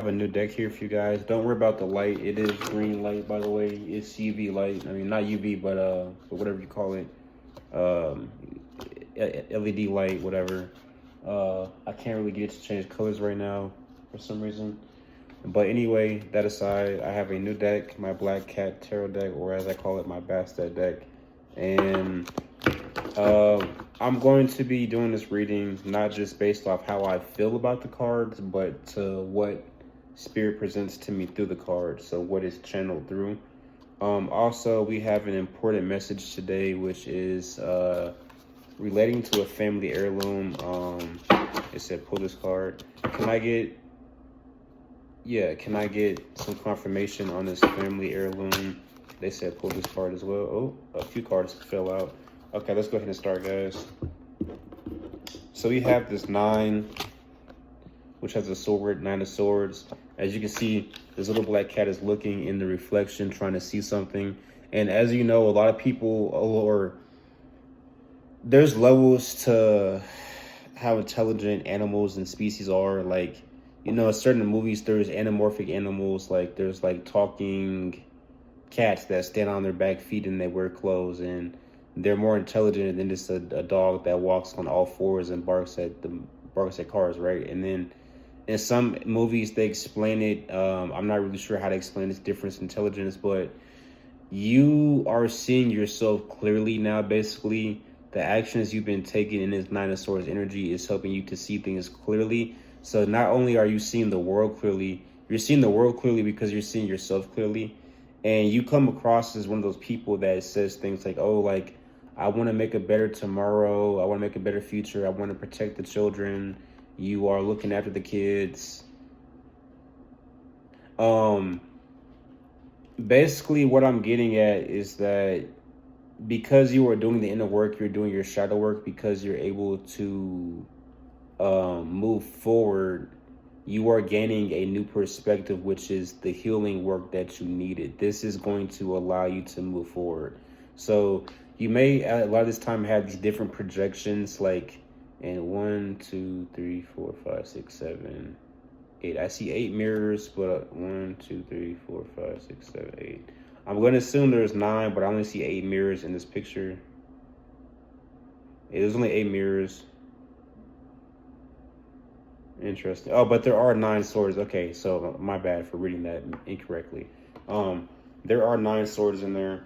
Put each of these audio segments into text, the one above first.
have a new deck here for you guys. Don't worry about the light. It is green light, by the way. It's UV light. I mean, not UV, but whatever you call it. Um, LED light, whatever. I can't really get it to change colors right now for some reason. But anyway, that aside, I have a new deck, my Black Cat Tarot deck, or as I call it, my Bastet deck. And I'm going to be doing this reading not just based off how I feel about the cards, but to what Spirit presents to me through the cards. So what is channeled through. Also, we have an important message today, which is relating to a family heirloom. It said pull this card. Can I get some confirmation on this family heirloom? They said pull this card as well. Oh, a few cards fell out. Okay, let's go ahead and start, guys. So we have this 9, which has a sword, 9 of swords. As you can see, this little black cat is looking in the reflection, trying to see something. And as you know, a lot of people, or there's levels to how intelligent animals and species are. Like, you know, in certain movies, there's anamorphic animals. Like, there's like talking cats that stand on their back feet and they wear clothes, and they're more intelligent than just a dog that walks on all fours and barks at cars, right? And then in some movies they explain it. I'm not really sure how to explain this difference in intelligence, but you are seeing yourself clearly now. Basically, the actions you've been taking in this 9 of Swords energy is helping you to see things clearly. So not only are you seeing the world clearly, you're seeing the world clearly because you're seeing yourself clearly. And you come across as one of those people that says things like, oh, like, I want to make a better tomorrow. I want to make a better future. I want to protect the children. You are looking after the kids. Basically what I'm getting at is that because you are doing the inner work, you're doing your shadow work, because you're able to move forward, you are gaining a new perspective, which is the healing work that you needed. This is going to allow you to move forward. So you may a lot of this time have these different projections, like in 1, 2, 3, 4, 5, 6, 7, 8. I see 8 mirrors, but 1, 2, 3, 4, 5, 6, 7, 8. I'm going to assume there's 9, but I only see 8 mirrors in this picture. There's only 8 mirrors. Interesting. Oh, but there are 9 swords. Okay, so my bad for reading that incorrectly. There are 9 swords in there.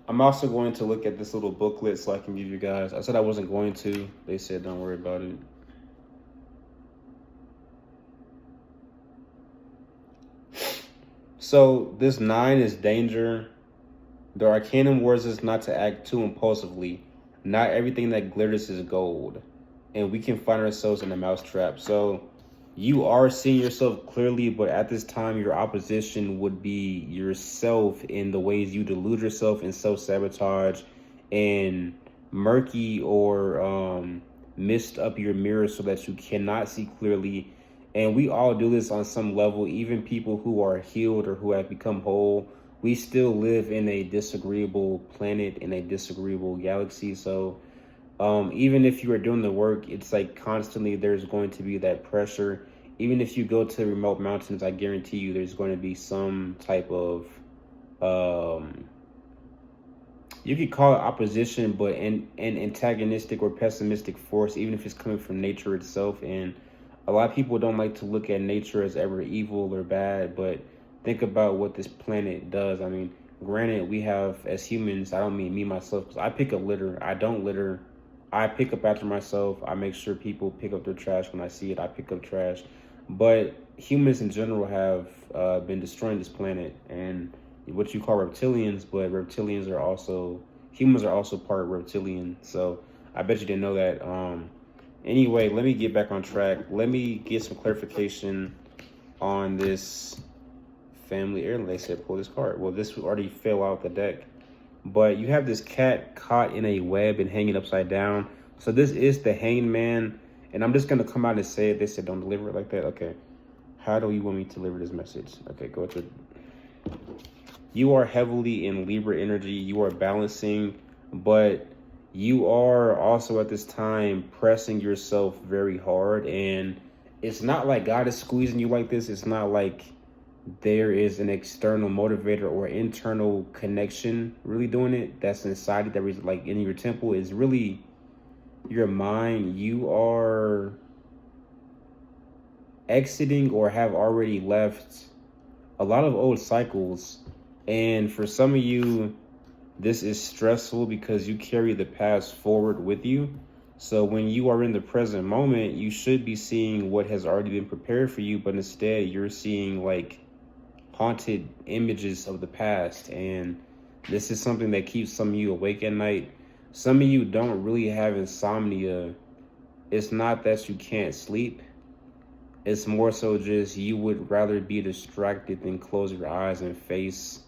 I'm also going to look at this little booklet so I can give you guys. I said I wasn't going to. They said don't worry about it. So this 9 is danger. The Arcanum warns us not to act too impulsively. Not everything that glitters is gold, and we can find ourselves in a mousetrap. So you are seeing yourself clearly, but at this time your opposition would be yourself in the ways you delude yourself and self-sabotage and murky or mist up your mirror so that you cannot see clearly. And we all do this on some level. Even people who are healed or who have become whole, we still live in a disagreeable planet, in a disagreeable galaxy. So even if you are doing the work, it's like constantly there's going to be that pressure. Even if you go to remote mountains, I guarantee you there's going to be some type of you could call it opposition, but an antagonistic or pessimistic force, even if it's coming from nature itself. And a lot of people don't like to look at nature as ever evil or bad, but think about what this planet does. I mean, granted, we have, as humans, I don't mean me myself, because I pick up litter. I don't litter. I pick up after myself. I make sure people pick up their trash when I see it. I pick up trash. But humans in general have been destroying this planet, and what you call reptilians, but reptilians are also, humans are also part reptilian. So I bet you didn't know that. Anyway, let me get back on track. Let me get some clarification on this family heirloom. They said pull this card. Well, this already fell out the deck. But you have this cat caught in a web and hanging upside down. So this is the Hanged Man. And I'm just going to come out and say it. They said don't deliver it like that. Okay. How do you want me to deliver this message? Okay, go to... You are heavily in Libra energy. You are balancing, but you are also at this time pressing yourself very hard, and it's not like God is squeezing you like this. It's not like there is an external motivator or internal connection really doing it. That's inside it. That is like in your temple is really your mind. You are exiting or have already left a lot of old cycles. And for some of you, this is stressful because you carry the past forward with you. So when you are in the present moment, you should be seeing what has already been prepared for you, but instead you're seeing like haunted images of the past. And this is something that keeps some of you awake at night. Some of you don't really have insomnia. It's not that you can't sleep. It's more so just you would rather be distracted than close your eyes and face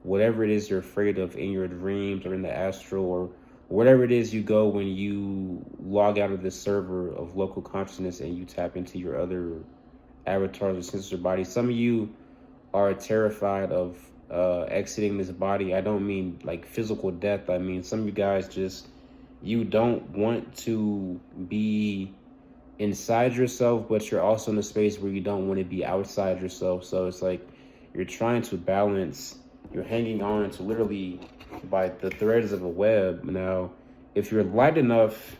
whatever it is you're afraid of in your dreams or in the astral or whatever it is you go when you log out of the server of local consciousness and you tap into your other avatars or senses of body. Some of you are terrified of exiting this body. I don't mean like physical death. I mean, some of you guys just, you don't want to be inside yourself, but you're also in a space where you don't want to be outside yourself. So it's like you're trying to balance, you're hanging on to literally by the threads of a web. Now, if you're light enough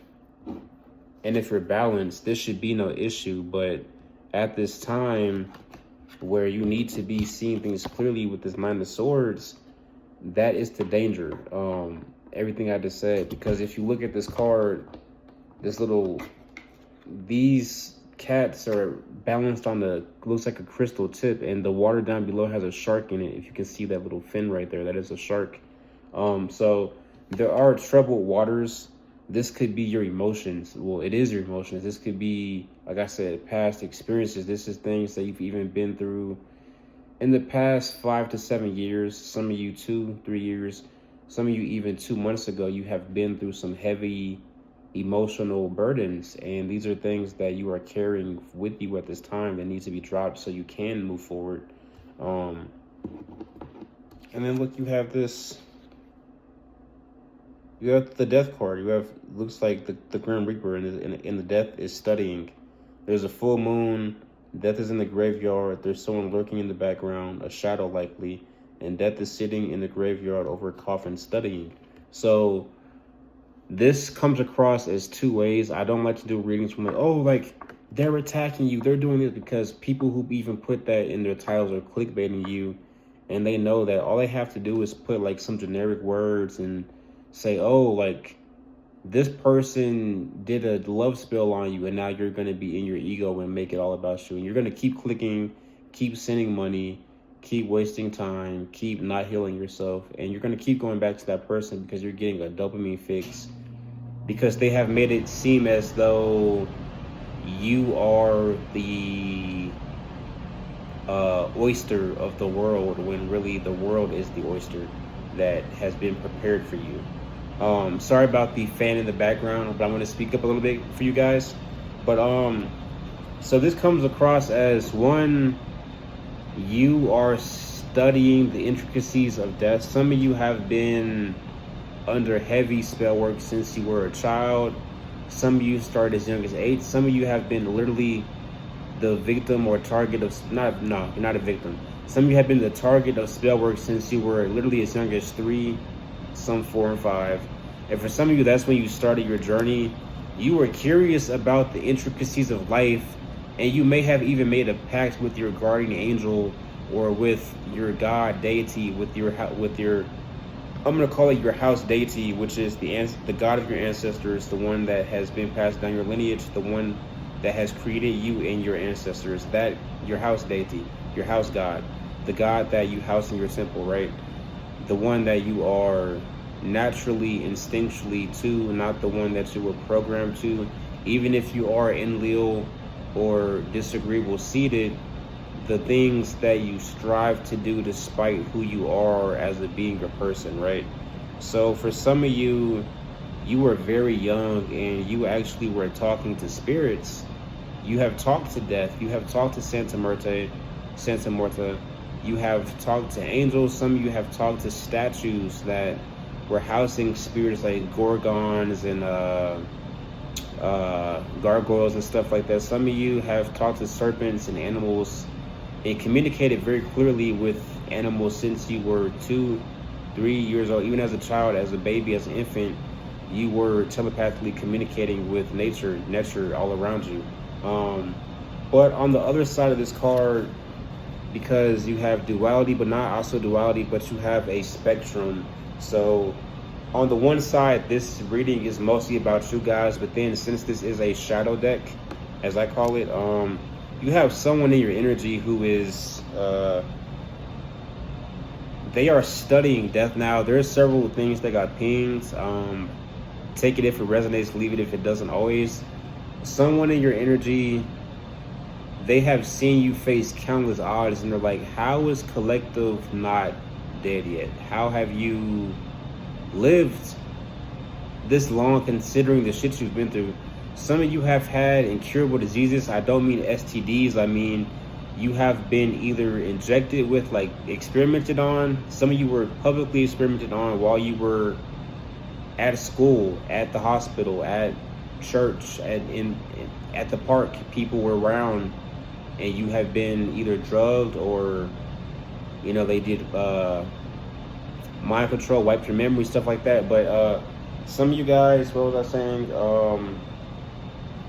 and if you're balanced, this should be no issue. But at this time where you need to be seeing things clearly with this Nine of Swords, that is the danger. Everything I just said, because if you look at this card, these cats are balanced on the, looks like a crystal tip, and the water down below has a shark in it. If you can see that little fin right there, that is a shark. So there are troubled waters. This could be your emotions. Well, it is your emotions. This could be, like I said, past experiences. This is things that you've even been through in the past 5 to 7 years. Some of you 2-3 years. Some of you even 2 months ago, you have been through some heavy emotional burdens, and these are things that you are carrying with you at this time that needs to be dropped so you can move forward. And then look, you have this, you have the death card. You have, looks like the Grim Reaper, and the death is studying. There's a full moon, death is in the graveyard, there's someone lurking in the background, a shadow likely, and death is sitting in the graveyard over a coffin studying. So this comes across as 2 ways. I don't like to do readings from like, oh, like they're attacking you, they're doing this, because people who even put that in their titles are clickbaiting you, and they know that all they have to do is put like some generic words and say, oh, like this person did a love spell on you, and now you're going to be in your ego and make it all about you, and you're going to keep clicking, keep sending money, keep wasting time, keep not healing yourself, and you're going to keep going back to that person because you're getting a dopamine fix, because they have made it seem as though you are the oyster of the world, when really the world is the oyster that has been prepared for you. Sorry about the fan in the background, but I'm going to speak up a little bit for you guys. But so this comes across as, one, you are studying the intricacies of death. Some of you have been under heavy spell work since you were a child. Some of you started as young as 8. Some of you have been literally the victim or target of, you're not a victim. Some of you have been the target of spell work since you were literally as young as 3, some 4 and 5. And for some of you, that's when you started your journey. You were curious about the intricacies of life, and you may have even made a pact with your guardian angel or with your god deity, with your I'm gonna call it your house deity, which is the god of your ancestors, the one that has been passed down your lineage, the one that has created you and your ancestors, that your house deity, your house god, the god that you house in your temple, right? The one that you are naturally, instinctually to, not the one that you were programmed to. Even if you are enlil or disagreeable seated, the things that you strive to do despite who you are as a being or person, right? So for some of you, you were very young and you actually were talking to spirits. You have talked to death. You have talked to Santa Muerte. You have talked to angels. Some of you have talked to statues that were housing spirits like gorgons and gargoyles and stuff like that. Some of you have talked to serpents and animals and communicated very clearly with animals since you were 2, 3 years old. Even as a child, as a baby, as an infant, you were telepathically communicating with nature all around you. But on the other side of this card, because you have duality, but not also duality, but you have a spectrum. So on the one side, this reading is mostly about you guys, but then since this is a shadow deck, as I call it, you have someone in your energy who is they are studying death now. There's several things that got pinged. Take it if it resonates, leave it if it doesn't always. Someone in your energy, they have seen you face countless odds and they're like, how is collective not dead yet? How have you lived this long considering the shit you've been through? Some of you have had incurable diseases. I don't mean STDs. I mean, you have been either injected with, like, experimented on. Some of you were publicly experimented on while you were at school, at the hospital, at church, at the park. People were around and you have been either drugged or, you know, they did mind control, wiped your memory, stuff like that. But some of you guys, what was I saying?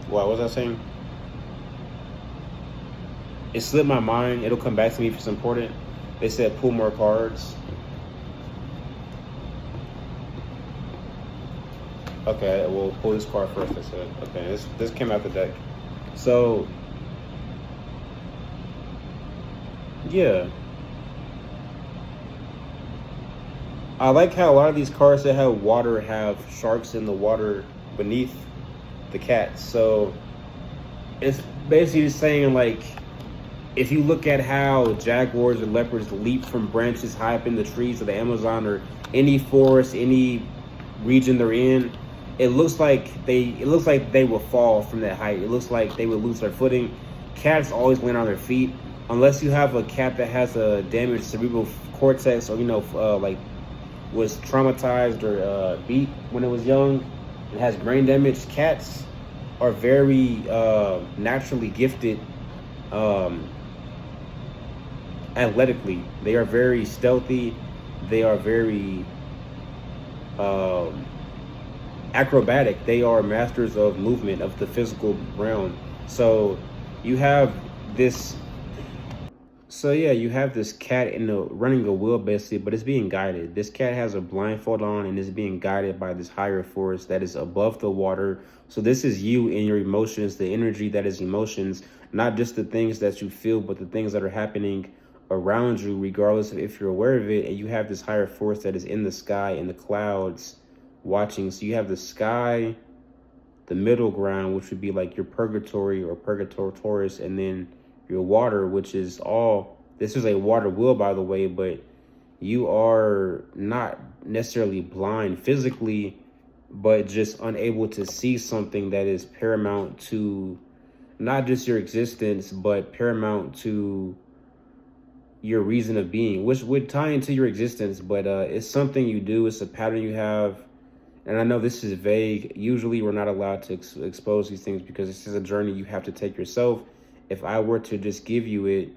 What was I saying? It slipped my mind. It'll come back to me if it's important. They said pull more cards. Okay, we'll pull this card first. I said, okay, this came out the deck. So, yeah. I like how a lot of these cards that have water have sharks in the water beneath the cats. So, it's basically just saying, like, if you look at how jaguars or leopards leap from branches high up in the trees of the Amazon or any forest, any region they're in, it looks like they will fall from that height. It looks like they would lose their footing. Cats always land on their feet, unless you have a cat that has a damaged cerebral cortex, or, you know, like was traumatized or beat when it was young and has brain damage. Cats are very naturally gifted athletically. They are very stealthy. They are very acrobatic. They are masters of movement, of the physical realm. So you have this. So yeah, you have this cat running a wheel basically, but it's being guided. This cat has a blindfold on and is being guided by this higher force that is above the water. So this is you in your emotions, the energy that is emotions, not just the things that you feel, but the things that are happening around you, regardless of if you're aware of it. And you have this higher force that is in the sky, in the clouds, watching. So you have the sky, the middle ground, which would be like your purgatory or purgatorius, and then your water, which is all, this is a water wheel, by the way, but you are not necessarily blind physically, but just unable to see something that is paramount to not just your existence, but paramount to your reason of being, which would tie into your existence. But it's something you do, it's a pattern you have. And I know this is vague. Usually we're not allowed to expose these things because this is a journey you have to take yourself. If I were to just give you it,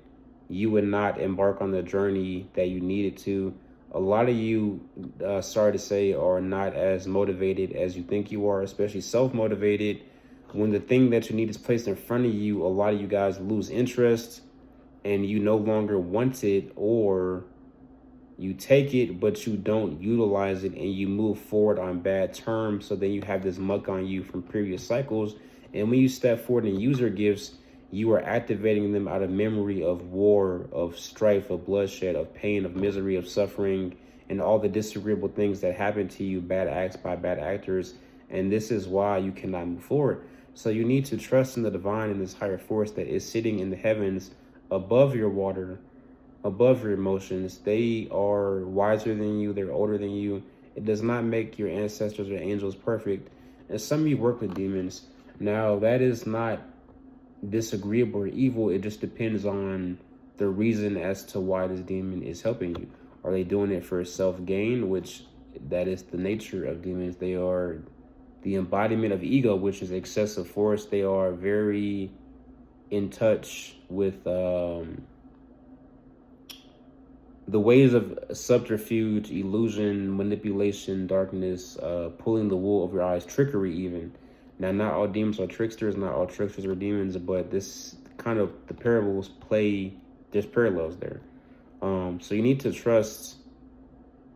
you would not embark on the journey that you needed to. A lot of you, sorry to say, are not as motivated as you think you are, especially self-motivated. When the thing that you need is placed in front of you, a lot of you guys lose interest and you no longer want it, or you take it, but you don't utilize it and you move forward on bad terms. So then you have this muck on you from previous cycles. And when you step forward and use your gifts, you are activating them out of memory of war, of strife, of bloodshed, of pain, of misery, of suffering, and all the disagreeable things that happen to you, bad acts by bad actors. And this is why you cannot move forward. So you need to trust in the divine and this higher force that is sitting in the heavens above your water, above your emotions. They are wiser than you. They're older than you. It does not make your ancestors or angels perfect. And some of you work with demons. Now, that is not disagreeable or evil. It just depends on the reason as to why this demon is helping you. Are they doing it for self-gain, which that is the nature of demons? They are the embodiment of ego, which is excessive force. They are very in touch with the ways of subterfuge, illusion, manipulation, darkness, pulling the wool over your eyes, trickery even. Now, not all demons are tricksters, not all tricksters are demons, but this kind of, the parables play, there's parallels there. So you need to trust,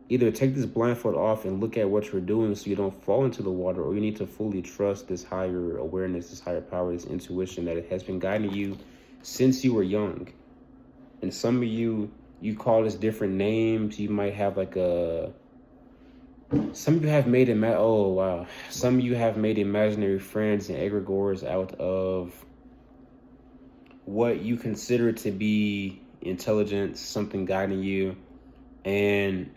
either take this blindfold off and look at what you're doing so you don't fall into the water, or you need to fully trust this higher awareness, this higher power, this intuition that it has been guiding you since you were young. And some of you call this different names. You might have like some of you have made some of you have made imaginary friends and egregores out of what you consider to be intelligence, something guiding you. And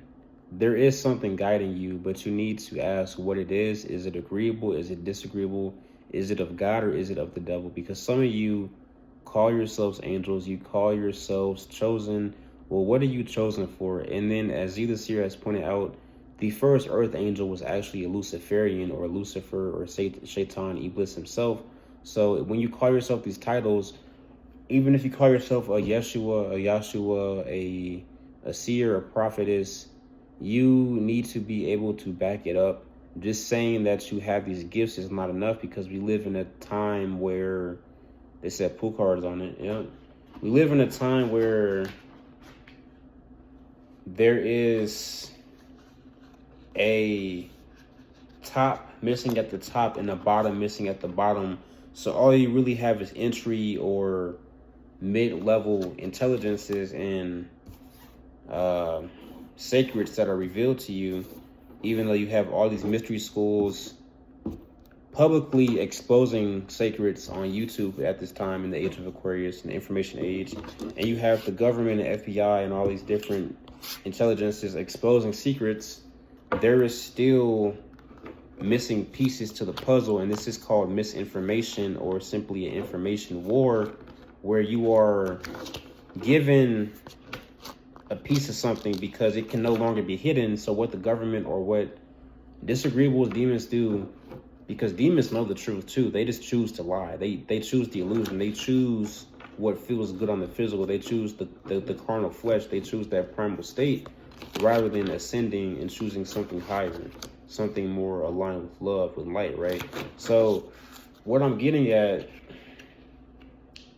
there is something guiding you, but you need to ask what it is. Is it agreeable? Is it disagreeable? Is it of God or is it of the devil? Because some of you call yourselves angels, you call yourselves chosen. Well, what are you chosen for? And then, as Zeta Seer has pointed out, the first earth angel was actually a Luciferian, or Lucifer, or Shaitan, Iblis himself. So when you call yourself these titles, even if you call yourself a Yeshua, a seer, a prophetess, you need to be able to back it up. Just saying that you have these gifts is not enough, because we live in a time where they said pool cards on it. Yeah, we live in a time where there is a top missing at the top and a bottom missing at the bottom. So all you really have is entry or mid-level intelligences and sacreds that are revealed to you, even though you have all these mystery schools publicly exposing sacreds on YouTube at this time in the age of Aquarius and the information age. And you have the government and FBI and all these different intelligences exposing secrets. There is still missing pieces to the puzzle, and this is called misinformation, or simply an information war, where you are given a piece of something because it can no longer be hidden. So what the government, or what disagreeable demons do, because demons know the truth too, they just choose to lie. They choose the illusion. They choose what feels good on the physical. They choose the carnal flesh. They choose that primal state, rather than ascending and choosing something higher, something more aligned with love, with light, right? So what I'm getting at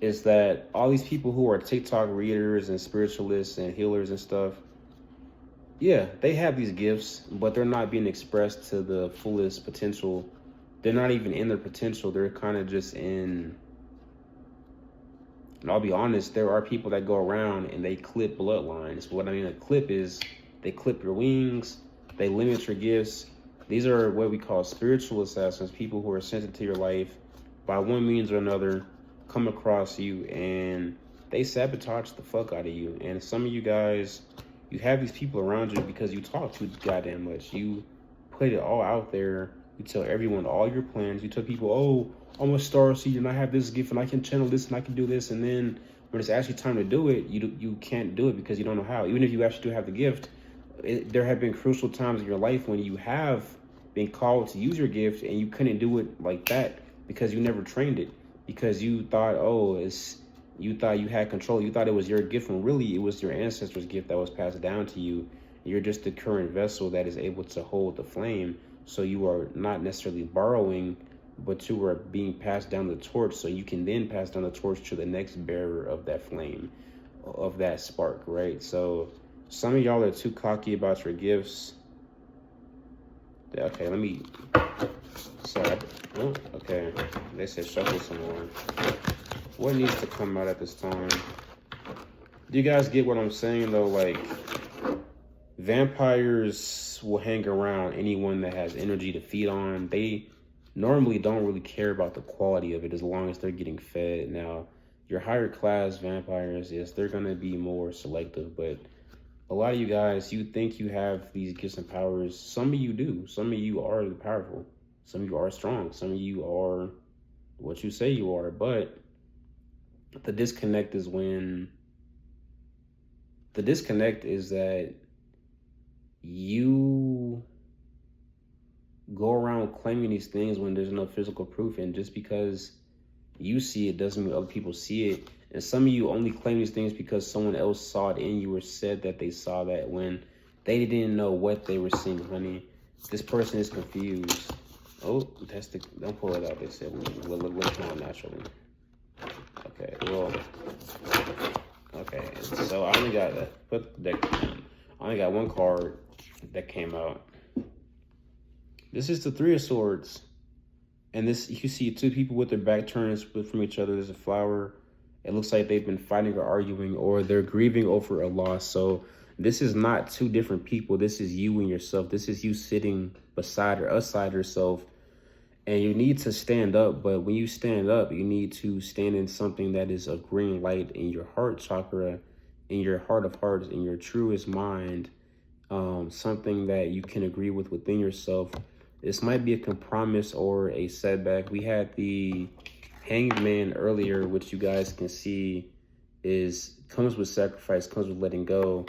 is that all these people who are TikTok readers and spiritualists and healers and stuff, yeah, they have these gifts, but they're not being expressed to the fullest potential. They're not even in their potential. They're kind of just in, and I'll be honest, there are people that go around and they clip bloodlines. What I mean, a clip is they clip your wings, they limit your gifts. These are what we call spiritual assassins, people who are sent into your life by one means or another, come across you, and they sabotage the fuck out of you. And some of you guys, you have these people around you because you talk too goddamn much. You put it all out there. You tell everyone all your plans. You tell people, oh, I'm a star seed and I have this gift and I can channel this and I can do this. And then when it's actually time to do it, you can't do it because you don't know how. Even if you actually do have the gift, there have been crucial times in your life when you have been called to use your gift and you couldn't do it like that because you never trained it. Because you thought, you thought you had control. You thought it was your gift when really it was your ancestors' gift that was passed down to you. You're just the current vessel that is able to hold the flame. So you are not necessarily borrowing, but you are being passed down the torch, so you can then pass down the torch to the next bearer of that flame, of that spark, right? So some of y'all are too cocky about your gifts. Okay, let me, sorry. Oh, okay, they said shuffle some more. What needs to come out at this time? Do you guys get what I'm saying though? Like, vampires will hang around anyone that has energy to feed on. They normally don't really care about the quality of it as long as they're getting fed. Now, your higher class vampires, yes, they're gonna be more selective, but a lot of you guys, you think you have these gifts and powers. Some of you do. Some of you are powerful. Some of you are strong. Some of you are what you say you are. But the disconnect is that you go around claiming these things when there's no physical proof. And just because you see it doesn't mean other people see it. And some of you only claim these things because someone else saw it in you or said that they saw that when they didn't know what they were seeing, honey. This person is confused. Oh, that's the, don't pull it out. They said, we'll come out naturally. Okay, well, okay. So I only got, put the deck down. I only got one card that came out. This is the Three of Swords. And this, you see two people with their back turned from each other. There's a flower. It looks like they've been fighting or arguing, or they're grieving over a loss. So this is not two different people. This is you and yourself. This is you sitting beside or aside yourself. And you need to stand up. But when you stand up, you need to stand in something that is a green light in your heart chakra, in your heart of hearts, in your truest mind. Something that you can agree with within yourself. This might be a compromise or a setback. We had the Hanged Man earlier, which you guys can see comes with sacrifice, comes with letting go.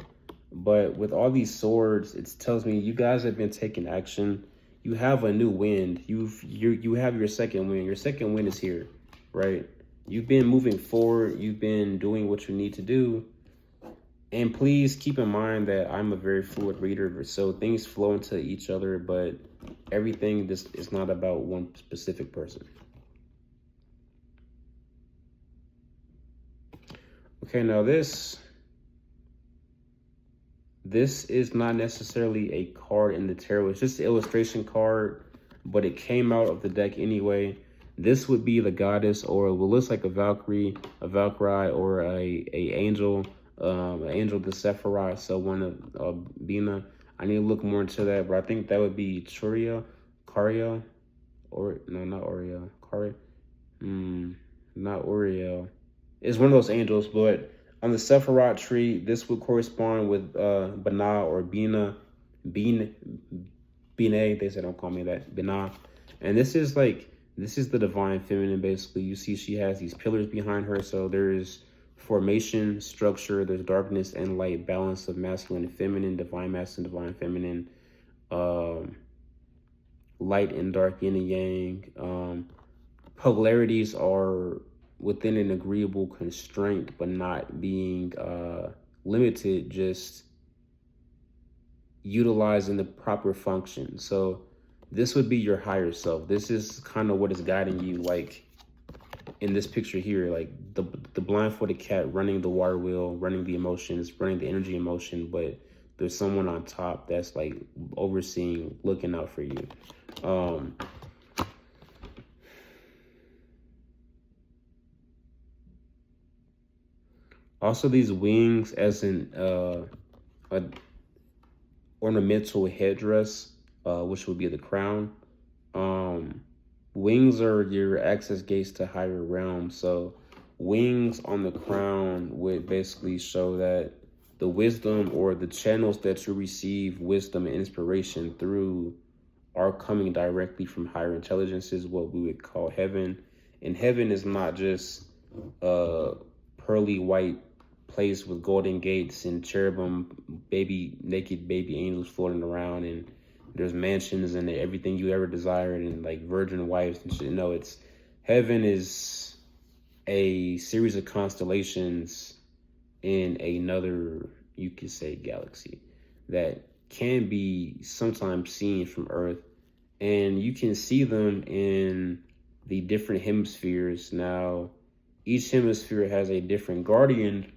But with all these swords, it tells me you guys have been taking action. You have a new wind. You have your second wind. Your second wind is here, right? You've been moving forward. You've been doing what you need to do. And please keep in mind that I'm a very fluid reader, so things flow into each other, but everything is not about one specific person. Okay, now this is not necessarily a card in the tarot. It's just an illustration card, but it came out of the deck anyway. This would be the goddess, or it will look like a Valkyrie, or a angel. Angel the Sephiroth, so one of Bina. I need to look more into that, but I think that would be Caria, or no, not Oriel, Caria, not Oriel. It's one of those angels, but on the Sephiroth tree, this would correspond with Bana or Bina, Bina. They said don't call me that, Bina, and this is the divine feminine. Basically, you see she has these pillars behind her, so there is formation, structure, there's darkness and light, balance of masculine and feminine, divine masculine, divine feminine, light and dark, yin and yang. Polarities are within an agreeable constraint, but not being limited, just utilizing the proper function. So this would be your higher self. This is kind of what is guiding you, like in this picture here, like the blindfolded cat running the water wheel, running the emotions, running the energy emotion, but there's someone on top that's like overseeing, looking out for you. Also, these wings as an a ornamental headdress, which would be the crown. Wings are your access gates to higher realms. So wings on the crown would basically show that the wisdom or the channels that you receive wisdom and inspiration through are coming directly from higher intelligences, what we would call heaven. And heaven is not just a pearly white place with golden gates and cherubim, naked baby angels floating around, and there's mansions and everything you ever desired and like virgin wives and shit. No, it's heaven is a series of constellations in another, you could say, galaxy that can be sometimes seen from Earth, and you can see them in the different hemispheres. Now, each hemisphere has a different guardian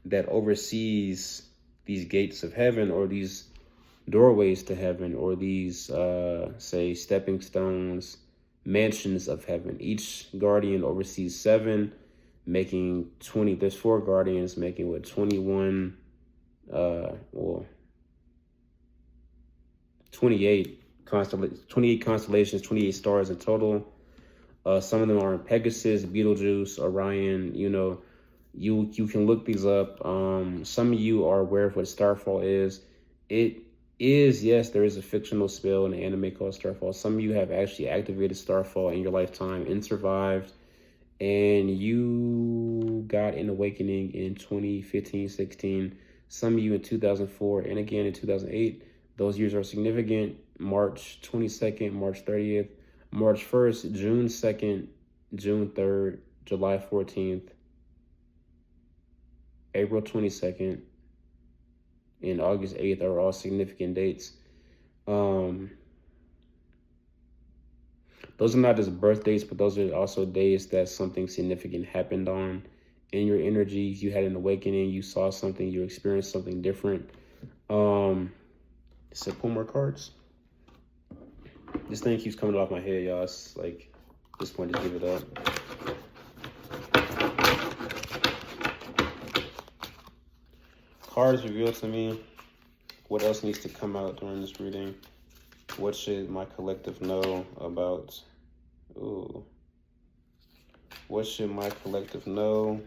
that oversees these gates of heaven, or these doorways to heaven, or these say stepping stones, mansions of heaven. Each guardian oversees 7, making 20. There's 4 guardians, making what, 21, 28 constellations, 28 stars in total. Some of them are in Pegasus, Betelgeuse, Orion. You know, you can look these up. Some of you are aware of what Starfall is. It is, yes, there is a fictional spell in the anime called Starfall. Some of you have actually activated Starfall in your lifetime and survived, and you got an awakening in 2015, 16. Some of you in 2004, and again in 2008. Those years are significant. March 22nd, March 30th, March 1st, June 2nd, June 3rd, July 14th, April 22nd, and August 8th are all significant dates. Those are not just birth dates, but those are also days that something significant happened on in your energies. You had an awakening, you saw something, you experienced something different. So pull more cards. This thing keeps coming off my head, y'all. It's like, at this point, to give it up. Cards reveal to me what else needs to come out during this reading. What should my collective know about? Ooh. What should my collective know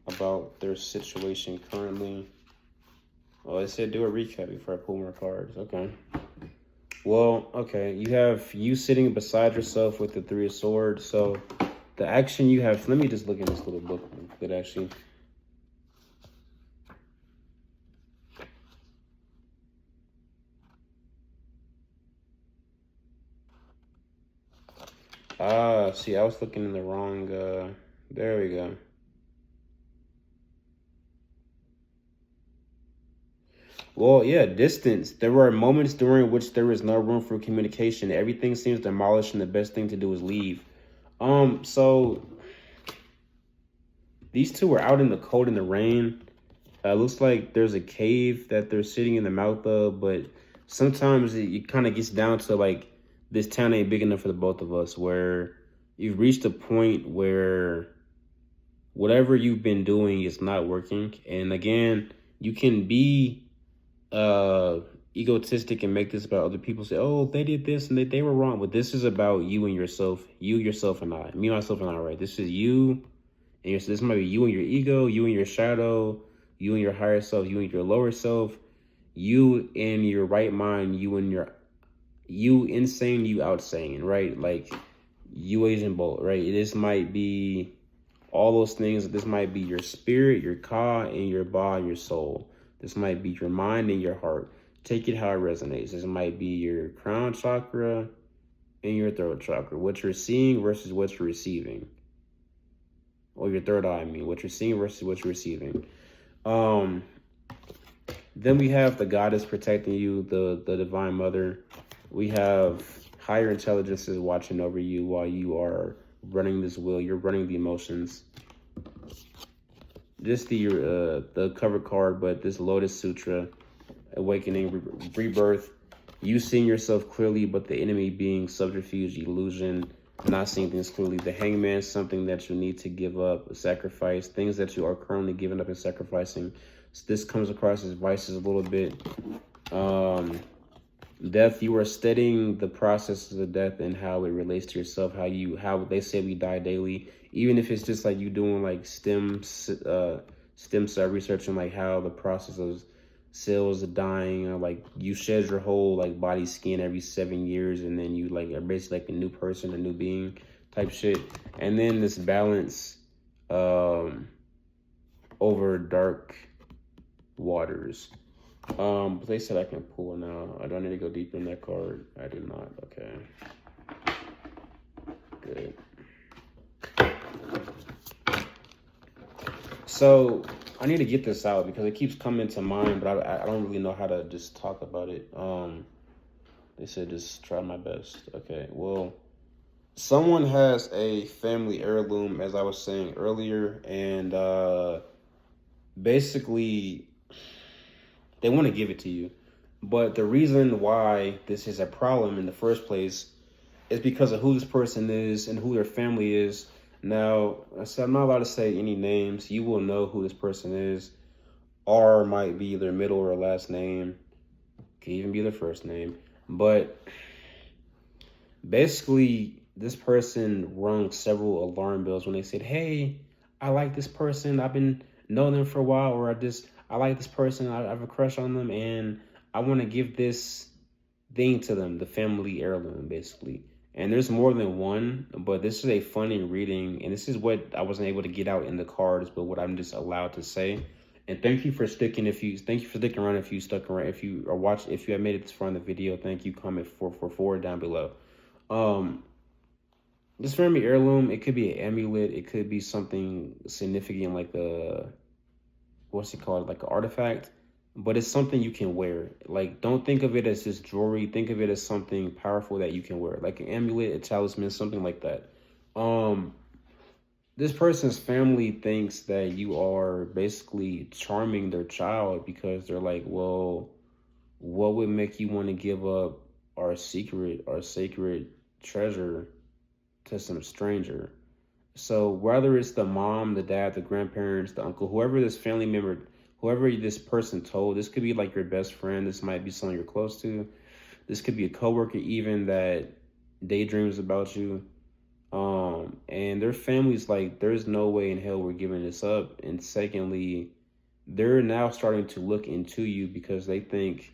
about their situation currently? Oh, it said do a recap before I pull more cards. Okay. Well, okay. You have you sitting beside yourself with the Three of Swords. So the action you have, let me just look in this little book that actually. See, I was looking in the wrong, there we go. Well, yeah, distance. There were moments during which there is no room for communication. Everything seems demolished and the best thing to do is leave. So these two were out in the cold and the rain. Looks like there's a cave that they're sitting in the mouth of, but sometimes it kind of gets down to like, this town ain't big enough for the both of us, where you've reached a point where whatever you've been doing is not working. And again, you can be egotistic and make this about other people. Say, oh, they did this and they were wrong. But this is about you and yourself, yourself, and I. Me, myself, and I, right? This is you and your, this might be you and your ego, you and your shadow, you and your higher self, you and your lower self, you in your right mind, you and your, you insane, you outsane, right? Like you Asian Bolt, right? This might be all those things. This might be your spirit, your ka, and your ba, your soul. This might be your mind and your heart. Take it how it resonates. This might be your crown chakra and your throat chakra. What you're seeing versus what you're receiving. Or your third eye, I mean. What you're seeing versus what you're receiving. Then we have the goddess protecting you, the divine mother. We have higher intelligences watching over you while you are running this wheel. You're running the emotions. Just the cover card, but this Lotus Sutra, awakening, rebirth, you seeing yourself clearly, but the enemy being subterfuge, illusion, not seeing things clearly. The Hangman, something that you need to give up, sacrifice, things that you are currently giving up and sacrificing. So this comes across as vices a little bit. Death, you are studying the processes of death and how it relates to yourself, how they say we die daily, even if it's just like you doing like stem cell research and like how the process of cells are dying, or like you shed your whole like body skin every 7 years and then you like are basically like a new person, a new being type shit. And then this balance over dark waters. They said I can pull now. I don't need to go deeper in that card. I do not. Okay. Good. So I need to get this out because it keeps coming to mind, but I don't really know how to just talk about it. They said just try my best. Okay. Well, someone has a family heirloom, as I was saying earlier, and basically they want to give it to you. But the reason why this is a problem in the first place is because of who this person is and who their family is. Now, I said I'm not allowed to say any names. You will know who this person is. R might be their middle or last name. Could even be their first name. But basically, this person rung several alarm bells when they said, hey, I like this person. I've been knowing them for a while, or I like this person. I have a crush on them, and I want to give this thing to them, the family heirloom, basically. And there's more than one, but this is a funny reading, and this is what I wasn't able to get out in the cards, but what I'm just allowed to say. And thank you for sticking. Thank you for sticking around. If you stuck around, if you have made it this far in the video, thank you. Comment 444 down below. This family heirloom, it could be an amulet. It could be something significant like what's it called? Like an artifact. But it's something you can wear. Like, don't think of it as just jewelry. Think of it as something powerful that you can wear. Like an amulet, a talisman, something like that. This person's family thinks that you are basically charming their child because they're like, well, what would make you want to give up our sacred treasure to some stranger? So whether it's the mom, the dad, the grandparents, the uncle, whoever this family member, whoever this person told, this could be like your best friend. This might be someone you're close to. This could be a coworker even that daydreams about you. And their family's like, there's no way in hell we're giving this up. And secondly, they're now starting to look into you because they think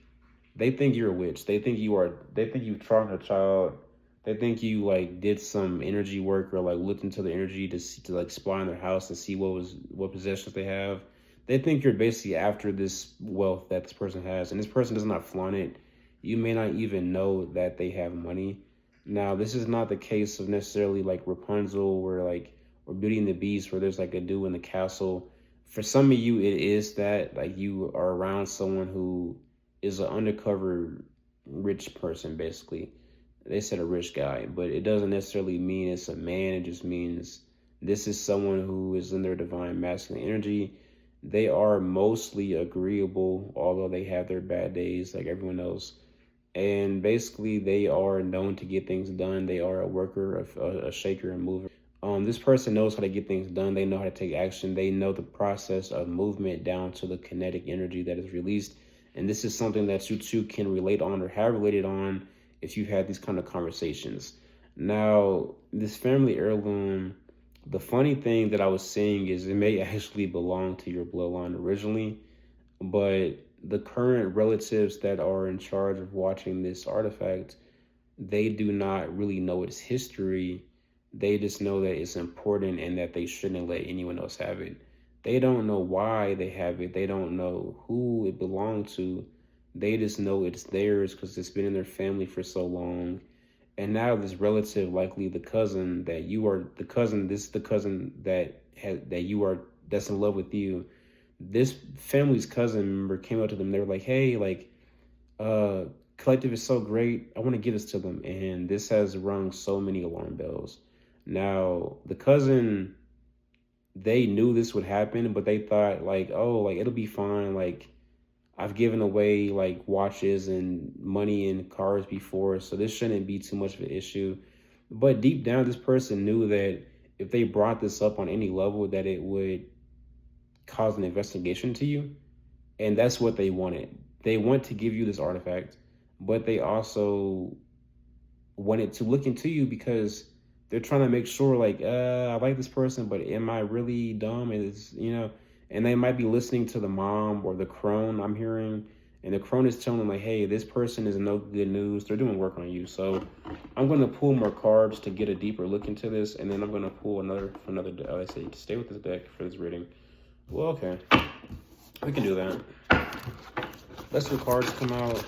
you're a witch. They think you charmed a child. They think you like did some energy work or like looked into the energy to like spy in their house to see what possessions they have. They think you're basically after this wealth that this person has, and this person does not flaunt it. You may not even know that they have money. Now, this is not the case of necessarily like Rapunzel or Beauty and the Beast where there's like a dude in the castle. For some of you, it is that like you are around someone who is an undercover rich person, basically. They said a rich guy, but it doesn't necessarily mean it's a man. It just means this is someone who is in their divine masculine energy. They are mostly agreeable, although they have their bad days like everyone else. And basically, they are known to get things done. They are a worker, a shaker and mover. This person knows how to get things done. They know how to take action. They know the process of movement down to the kinetic energy that is released. And this is something that you two can relate on or have related on if you've had these kind of conversations. Now, this family heirloom, the funny thing that I was saying is it may actually belong to your bloodline originally, but the current relatives that are in charge of watching this artifact, they do not really know its history. They just know that it's important and that they shouldn't let anyone else have it. They don't know why they have it. They don't know who it belonged to. They just know it's theirs because it's been in their family for so long. And now this relative, likely the cousin that you are, the cousin, this is the cousin that's in love with you. This family's cousin member came up to them. They were like, hey, like, collective is so great. I want to give this to them. And this has rung so many alarm bells. Now, the cousin, they knew this would happen, but they thought like, oh, like it'll be fine. Like I've given away like watches and money and cars before, so this shouldn't be too much of an issue. But deep down, this person knew that if they brought this up on any level, that it would cause an investigation to you. And that's what they wanted. They want to give you this artifact, but they also wanted to look into you because they're trying to make sure like, I like this person, but am I really dumb? And they might be listening to the mom or the crone I'm hearing, and the crone is telling them like, hey, this person is no good news. They're doing work on you. So I'm going to pull more cards to get a deeper look into this. And then I'm going to pull another, I say, stay with this deck for this reading. Well, okay, we can do that. Let some cards come out.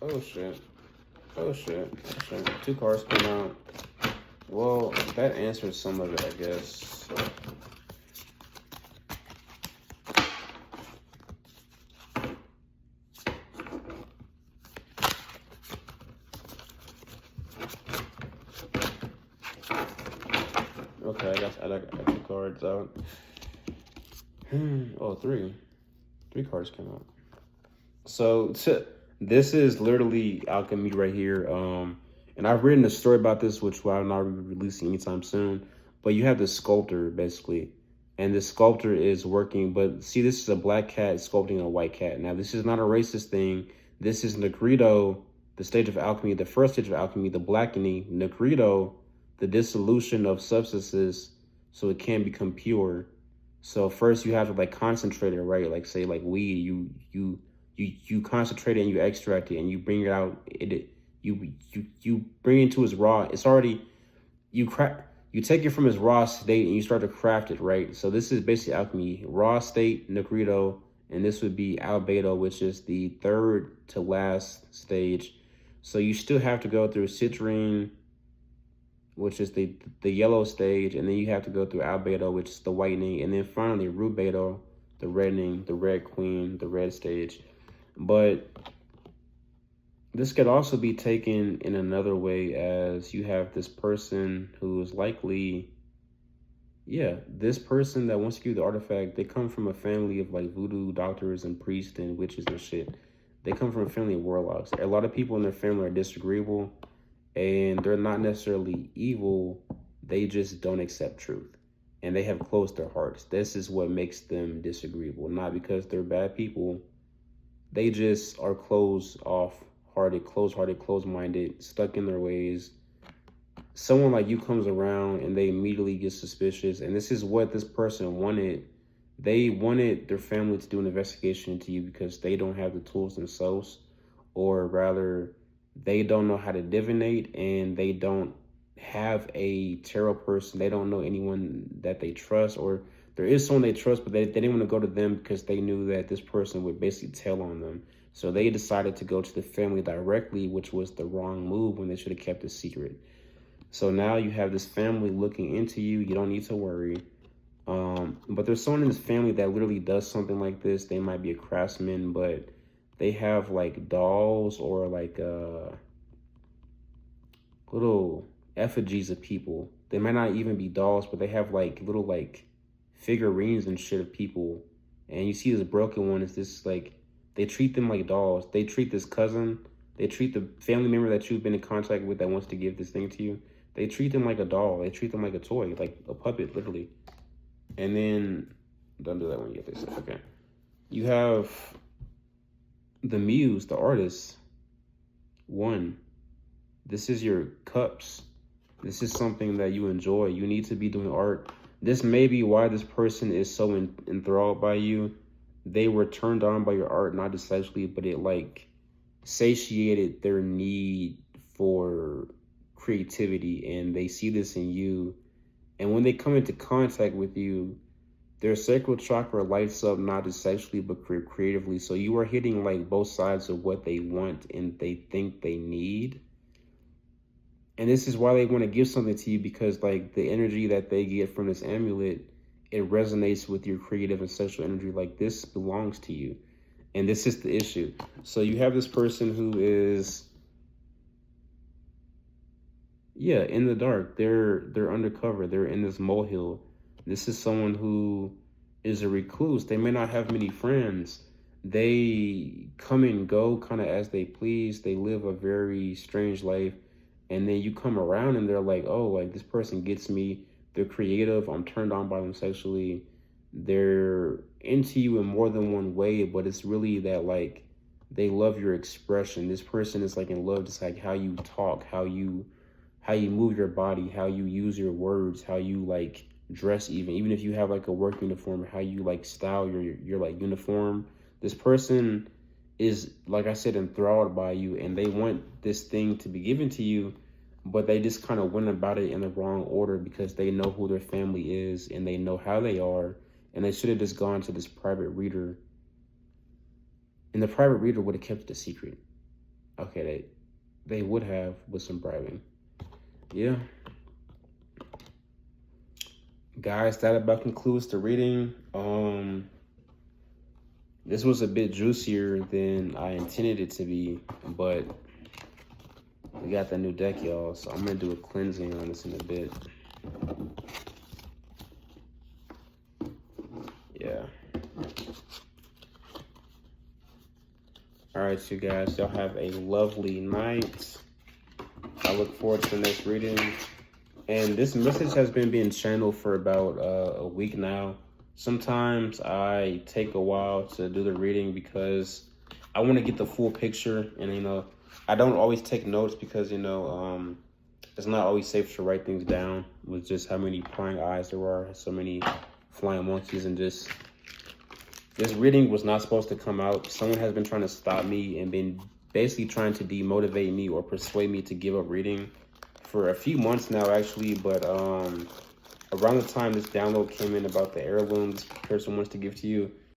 Oh shit. Oh shit. Two cards come out. Well, that answers some of it, I guess. So. Okay, I got two cards out. Oh, three cards came out. So this is literally alchemy right here. And I've written a story about this, which I'll not be releasing anytime soon. But you have the sculptor basically, and the sculptor is working. But see, this is a black cat sculpting a white cat. Now, this is not a racist thing. This is Negredo, the stage of alchemy, the first stage of alchemy, the blackening. Negredo, the dissolution of substances so it can become pure. So first you have to like concentrate it, right? Like say like weed, you concentrate it and you extract it and you bring it out. You bring it to its raw. It's already, you take it from its raw state and you start to craft it, right? So this is basically alchemy. Raw state, Negrito, and this would be albedo, which is the third to last stage. So you still have to go through citrine, which is the yellow stage, and then you have to go through albedo, which is the whitening, and then finally rubedo, the reddening, the red queen, the red stage. But this could also be taken in another way, as you have this person who is likely, yeah, this person that wants to give you the artifact, they come from a family of like voodoo doctors and priests and witches and shit. They come from a family of warlocks. A lot of people in their family are disagreeable, and they're not necessarily evil. They just don't accept truth, and they have closed their hearts. This is what makes them disagreeable, not because they're bad people. They just are closed-hearted, closed-minded, stuck in their ways. Someone like you comes around and they immediately get suspicious, and this is what this person wanted. They wanted their family to do an investigation into you because they don't have the tools themselves, or rather, they don't know how to divinate, and they don't have a tarot person. They don't know anyone that they trust, or there is someone they trust, but they didn't want to go to them because they knew that this person would basically tell on them. So they decided to go to the family directly, which was the wrong move when they should have kept it secret. So now you have this family looking into you. You don't need to worry. But there's someone in this family that literally does something like this. They might be a craftsman, but they have like dolls or like little effigies of people. They might not even be dolls, but they have like little like figurines and shit of people. And you see this broken one is this like, they treat them like dolls. They treat this cousin, they treat the family member that you've been in contact with that wants to give this thing to you, they treat them like a doll. They treat them like a toy, like a puppet, literally. And then, don't do that when you get this. Okay. You have the muse, the artist. One, this is your cups. This is something that you enjoy. You need to be doing art. This may be why this person is so enthralled by you. They were turned on by your art, not just sexually, but it like satiated their need for creativity, and they see this in you. And when they come into contact with you, their sacral chakra lights up, not just sexually, but creatively. So you are hitting like both sides of what they want and they think they need. And this is why they want to give something to you, because like the energy that they get from this amulet, it resonates with your creative and sexual energy. Like this belongs to you. And this is the issue. So you have this person who is, yeah, in the dark. They're undercover. They're in this molehill. This is someone who is a recluse. They may not have many friends. They come and go kind of as they please. They live a very strange life. And then you come around and they're like, oh, like this person gets me. They're creative. I'm turned on by them sexually. They're into you in more than one way, but it's really that like they love your expression. This person is like in love, just like how you talk, how you move your body, how you use your words, how you like dress, even if you have like a work uniform, how you like style your like uniform. This person is, like I said, enthralled by you, and they want this thing to be given to you, but they just kind of went about it in the wrong order because they know who their family is and they know how they are, and they should have just gone to this private reader, and the private reader would have kept it a secret. Okay, they would have, with some bribing. Yeah. Guys, that about concludes the reading. This was a bit juicier than I intended it to be, but we got that new deck, y'all, so I'm gonna do a cleansing on this in a bit. Yeah. All right, you guys, y'all have a lovely night. I look forward to the next reading. And this message has been being channeled for about a week now. Sometimes I take a while to do the reading because I want to get the full picture. And, you know, I don't always take notes because, you know, it's not always safe to write things down with just how many prying eyes there are, so many flying monkeys, and just... This reading was not supposed to come out. Someone has been trying to stop me and been basically trying to demotivate me or persuade me to give up reading for a few months now, actually, but around the time this download came in about the heirloom this person wants to give to you,